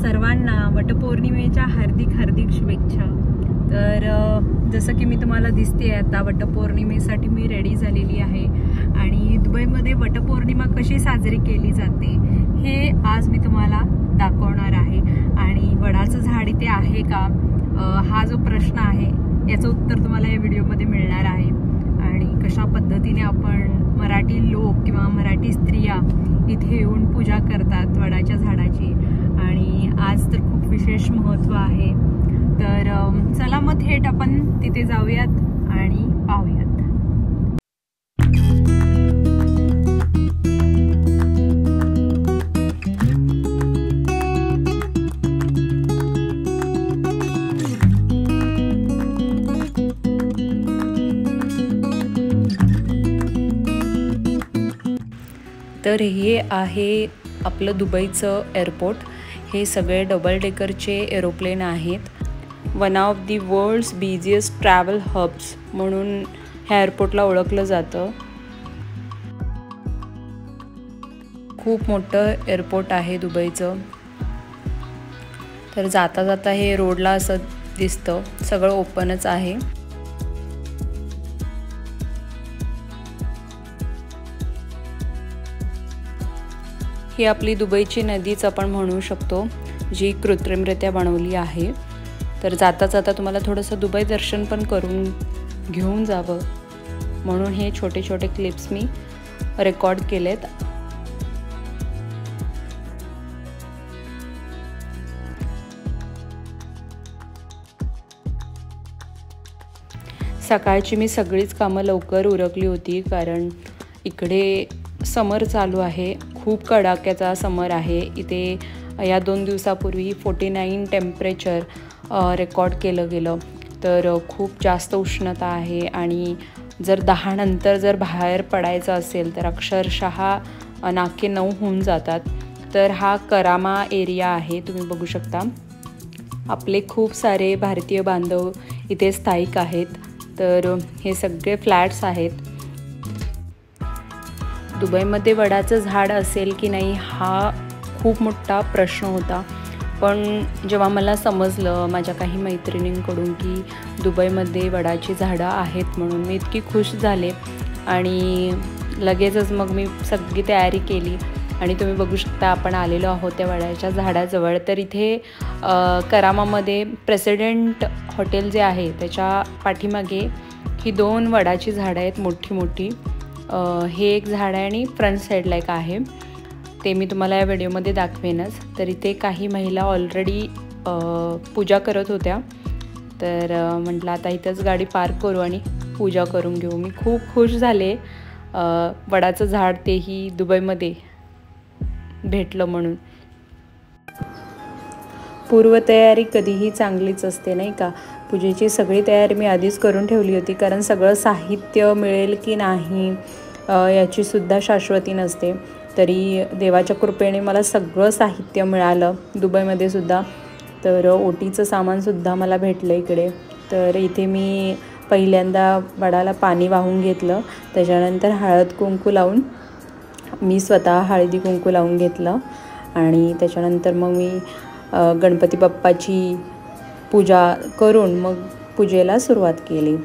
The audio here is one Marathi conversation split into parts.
सर्वांना वटपौर्णिमेच्या हार्दिक हार्दिक शुभेच्छा। तर जसं की मी तुम्हाला दिसते आता वटपौर्णिमेसाठी मी रेडी झालेली आहे आणि दुबईमध्ये वटपौर्णिमा कशी साजरी केली जाते हे आज मी तुम्हाला दाखवणार आहे। आणि वडाचं झाड इथे आहे का हा जो प्रश्न आहे याचं उत्तर तुम्हाला या व्हिडिओमध्ये मिळणार आहे। आणि कशा पद्धतीने आपण मराठी लोक किंवा मराठी स्त्रिया इथे येऊन पूजा करतात वडाच्या झाडाची, आणि आज तर खूप विशेष महत्त्व आहे। तर चला मग थेट आपण तिथे जाऊयात आणि पाहूयात। तर हे आहे आपलं दुबईचं एअरपोर्ट। हे सगळे डबल डेकरचे एरोप्लेन आहेत। One of the world's busiest travel hubs म्हणून ह्या एअरपोर्टला ओळखलं जातं। खूप मोठं एअरपोर्ट आहे दुबईचं। तर जाता जाता हे रोडला असं दिसतं, सगळं ओपनच आहे। ही आपली दुबईची नदीच आपण म्हणू शकतो, जी कृत्रिमरित्या बनवली आहे। तर जाता जाता तुम्हाला थोडंसं दुबई दर्शन पण करून घेऊन जावं म्हणून हे छोटे छोटे क्लिप्स मी रेकॉर्ड केलेत। सकाळची मी सगळीच कामं लवकर उरकली होती, कारण इकडे समर चालू आहे, खूप कडाक्याचा समर आहे इथे। या 2 दिवसापूर्वी 49 टेम्परेचर रेकॉर्ड केलं गेलं। तर खूप जास्त उष्णता आहे आणि जर 10 नंतर जर बाहेर पडायचं असेल तर अक्षरशः नाके 9 होऊन जातात। तर हा करामा एरिया आहे, तुम्ही बघू शकता। आपले खूप सारे भारतीय बांधव इथे स्थायिक आहेत। तर हे सगळे फ्लॅट्स आहेत। दुबईमध्ये वडाचं झाड असेल की नाही हा खूप मोठा प्रश्न होता, पण जेव्हा मला समजलं माझ्या काही मैत्रिणींकडून की दुबईमध्ये वडाची झाडं आहेत म्हणून मी इतकी खुश झाले आणि लगेचच मग मी सगळी तयारी केली। आणि तुम्ही बघू शकता आपण आलेलो आहोत त्या वडाच्या झाडाजवळ। तर इथे करामामध्ये प्रेसिडेंट हॉटेल जे आहे त्याच्या पाठीमागे ही 2 वडाची झाडं आहेत मोठी मोठी। हे एक झाड आहे आणि फ्रंट साईडला एक आहे, ते मी तुम्हाला या व्हिडिओमध्ये दाखवेनच। तर इथे काही महिला ऑलरेडी पूजा करत होत्या। तर म्हटलं आता इथंच गाडी पार्क करू आणि पूजा करून घेऊ। मी खूप खुश झाले वडाचं झाड तेही दुबईमध्ये भेटलं म्हणून। पूर्वतयारी कधीही चांगलीच असते नाही का। पूजेची सगळी तयारी मी आधीच करून ठेवली होती, कारण सगळं साहित्य मिळेल की नाही याची सुद्धा शाश्वती नसते। तरी देवाच्या कृपेने मला सगळं साहित्य मिळालं दुबईमध्ये सुद्धा। तर ओटीचं सामानसुद्धा मला भेटलं इकडे। तर इथे मी पहिल्यांदा वडाला पाणी वाहून घेतलं, त्याच्यानंतर हळद कुंकू लावून मी स्वतः हळदी कुंकू लावून घेतलं आणि त्याच्यानंतर मग मी गणपती बाप्पाची पूजा करून मग पूजेला सुरुवात केली।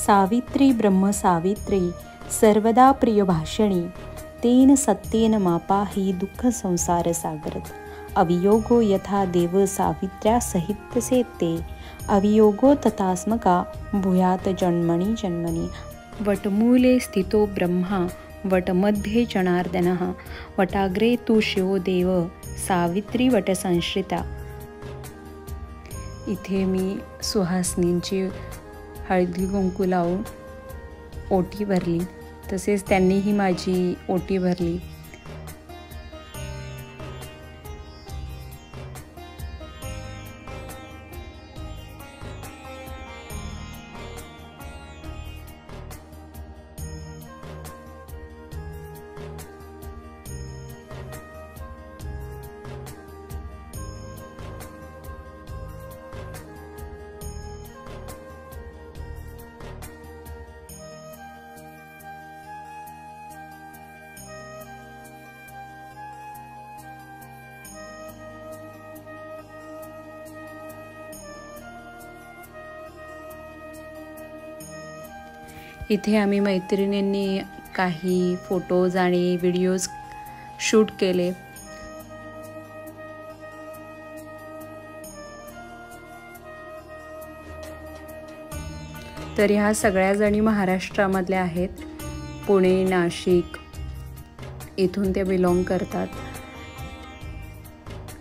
सावित्री ब्रह्म सावित्री सर्वदा प्रिय भाषणी तेन सत्येन मापा हि दुःख संसार सागरत अवियोगो यथा देव सावित्र्या सहितसे ते अवियोगो तथास्मका भूयात जन्मनी जन्मनी वटमूले स्थितो ब्रह्मा वटमध्ये जनार्दनः वटाग्रे तु शिवो देव सावित्री वटसंश्रिता। इथे मी सुहासनींची हळदी कुंकू लावून ओटी भरली, तसेच त्यांनीही माझी ओटी भरली। इथे आम्ही मैत्रिणींनी काही फोटोज आणि व्हिडिओज शूट केले। तर ह्या सगळ्या जणी महाराष्ट्रामधल्या आहेत, पुणे नाशिक इथून ते बिलॉंग करतात।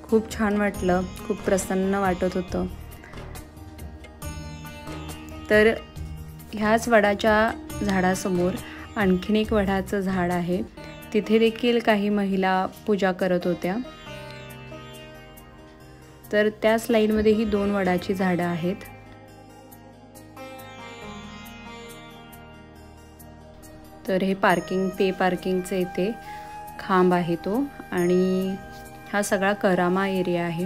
खूप छान वाटलं, खूप प्रसन्न वाटत होतं। तर ह्याच वडाच्या झाडासमोर आणखीन एक वडाचं झाड आहे, तिथे देखील काही महिला पूजा करत होत्या। तर त्याच लाईनमध्ये ही 2 वडाची झाडं आहेत। तर हे पे पार्किंगचे इथे खांब आहे तो, आणि हा सगळा करामा एरिया आहे।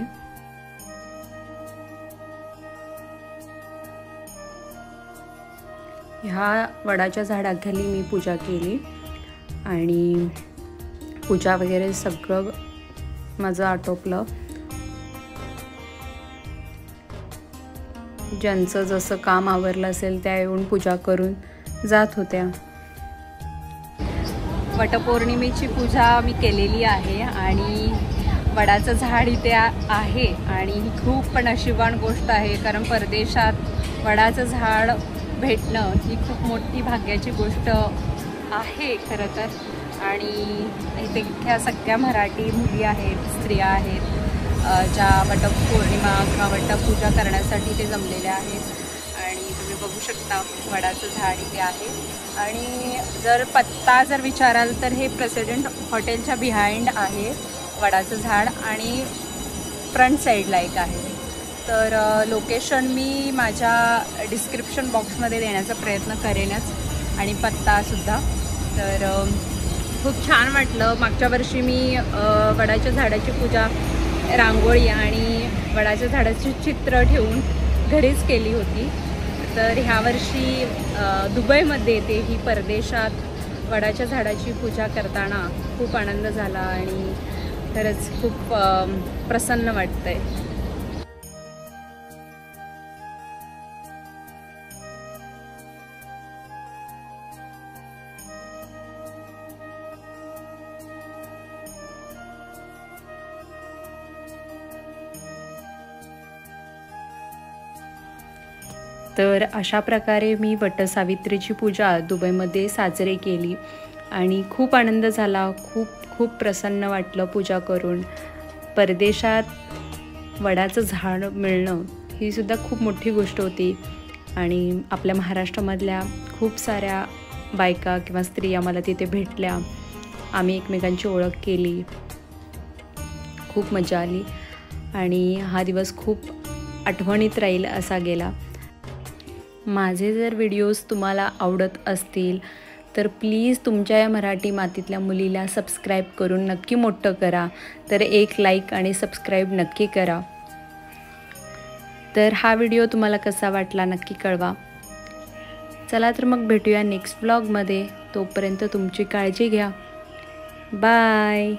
ह्या वडाच्या झाडाखाली मी पूजा केली आणि पूजा वगैरे सगळं माझं आटोपलं। ज्यांचं जसं काम आवरलं असेल त्या येऊन पूजा करून जात होत्या। वटपौर्णिमेची पूजा मी केलेली आहे आणि वडाचं झाड इथे आहे, आणि ही खूप नशिबान गोष्ट आहे, कारण परदेशात वडाचं झाड भेटणं ही खूप मोठी भाग्याची गोष्ट आहे खरं तर। आणि इथे ह्या सगळ्या मराठी मुली आहेत, स्त्रिया आहेत, ज्या वटपौर्णिमा किंवा वटपूजा करण्यासाठी ते जमलेल्या आहेत। आणि तुम्ही बघू शकता वडाचं झाड इथे आहे, आणि जर पत्ता जर विचाराल तर हे प्रेसिडेंट हॉटेलच्या बिहाइंड आहे वडाचं झाड, आणि फ्रंट साईडला एक आहे। तर लोकेशन मी माझ्या डिस्क्रिप्शन बॉक्समध्ये देण्याचा प्रयत्न करेनच, आणि पत्तासुद्धा। तर खूप छान वाटलं। मागच्या वर्षी मी वडाच्या झाडाची पूजा रांगोळी आणि वडाच्या झाडाचे चित्र ठेवून घरीच केली होती। तर ह्या वर्षी दुबईमध्ये येते ही परदेशात वडाच्या झाडाची पूजा करताना खूप आनंद झाला, आणि खरंच खूप प्रसन्न वाटतंय। तर अशा प्रकारे मी वटसावित्रीची पूजा दुबईमध्ये साजरी केली, आणि खूप आनंद झाला, खूप प्रसन्न वाटलं पूजा करून। परदेशात वडाचं झाड मिळणं ही सुद्धा खूप मोठी गोष्ट होती, आणि आपल्या महाराष्ट्रामधल्या खूप साऱ्या बायका किंवा स्त्रिया मला तिथे भेटल्या। आम्ही एकमेकांची ओळख केली, खूप मजा आली, आणि हा दिवस खूप आठवणीत राहील असा गेला। माझे जर व्हिडिओज तुम्हाला आवडत असतील तर प्लीज तुमच्या या मराठी मातीतल्या मुलीला सबस्क्राईब करून नक्की मोठं करा। तर एक लाईक आणि सबस्क्राईब नक्की करा। तर हा व्हिडिओ तुम्हाला कसा वाटला नक्की कळवा। चला तर मग भेटूया नेक्स्ट व्लॉगमध्ये। तोपर्यंत तुमची काळजी घ्या। बाय।